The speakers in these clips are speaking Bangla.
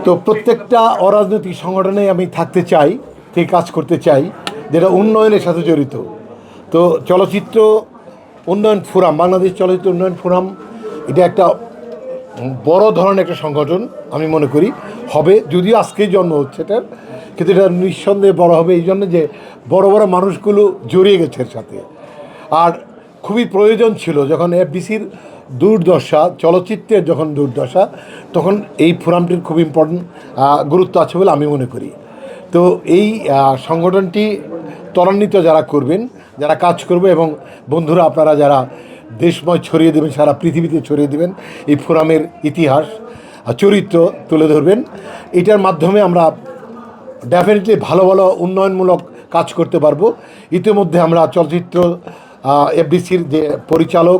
তো প্রত্যেকটা অরাজনৈতিক সংগঠনে আমি থাকতে চাই, থেকে কাজ করতে চাই, যেটা উন্নয়নের সাথে জড়িত। তো চলচ্চিত্র উন্নয়ন ফোরাম, বাংলাদেশ চলচ্চিত্র উন্নয়ন ফোরাম, এটা একটা বড় ধরনের একটা সংগঠন আমি মনে করি হবে, যদিও আজকেই জন্ম হচ্ছে এটার, কিন্তু এটা নিঃসন্দেহে বড় হবে এই জন্য যে বড় বড় মানুষগুলো জড়িয়ে গেছে এর সাথে। আর খুবই প্রয়োজন ছিল যখন এফডিসির দুর্দশা, চলচ্চিত্রের যখন দুর্দশা, তখন এই ফোরামটির খুব ইম্পর্টেন্ট গুরুত্ব আছে বলে আমি মনে করি। তো এই সংগঠনটি ত্বরান্বিত যারা করবেন, যারা কাজ করবে, এবং বন্ধুরা আপনারা যারা দেশময় ছড়িয়ে দেবেন, সারা পৃথিবীতে ছড়িয়ে দেবেন এই ফোরামের ইতিহাস, চরিত্র তুলে ধরবেন, এটার মাধ্যমে আমরা ডেফিনেটলি ভালো ভালো উন্নয়নমূলক কাজ করতে পারবো। ইতিমধ্যে আমরা চলচ্চিত্র এফডিসির যে পরিচালক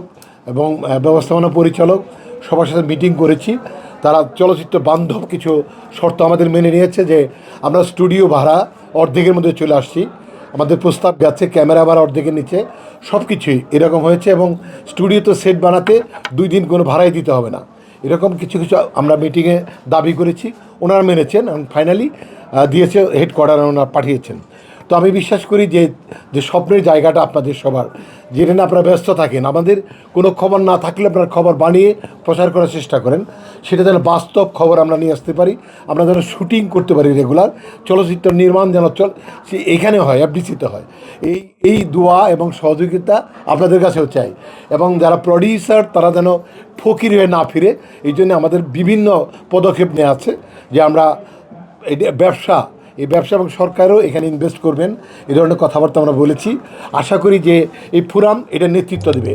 এবং ব্যবস্থাপনা পরিচালক সবার সাথে মিটিং করেছি। তারা চলচ্চিত্র বান্ধব কিছু শর্ত আমাদের মেনে নিয়েছে, যে আমরা স্টুডিও ভাড়া অর্ধেকের মধ্যে চলে আসছি, আমাদের প্রস্তাব গেছে ক্যামেরা ভাড়া অর্ধেকের নিচে, সব কিছুই এরকম হয়েছে, এবং স্টুডিওতে সেট বানাতে 2 দিন কোনো ভাড়াই দিতে হবে না, এরকম কিছু কিছু আমরা মিটিংয়ে দাবি করেছি, ওনারা মেনেছেন এবং ফাইনালি দিয়েছে, হেডকোয়ার্টারে ওনারা পাঠিয়েছেন। তো আমি বিশ্বাস করি যে যে স্বপ্নের জায়গাটা আপনাদের সবার, যেটা না আপনারা ব্যস্ত থাকেন, আমাদের কোনো খবর না থাকলে আপনারা খবর বানিয়ে প্রচার করার চেষ্টা করেন, সেটা যেন বাস্তব খবর আমরা নিয়ে আসতে পারি, আমরা যেন শুটিং করতে পারি রেগুলার, চলচ্চিত্র নির্মাণ যেন এখানে হয়, এফডিসিতে হয়। এই দোয়া এবং সহযোগিতা আপনাদের কাছেও চাই, এবং যারা প্রডিউসার তারা যেন ফকির হয়ে না ফিরে, এই জন্য আমাদের বিভিন্ন পদক্ষেপ নেওয়া আছে, যে আমরা এই ব্যবসা এবং সরকারও এখানে ইনভেস্ট করবেন, এই ধরনের কথাবার্তা আমরা বলেছি। আশা করি যে এই ফোরাম এটা নেতৃত্ব দেবে।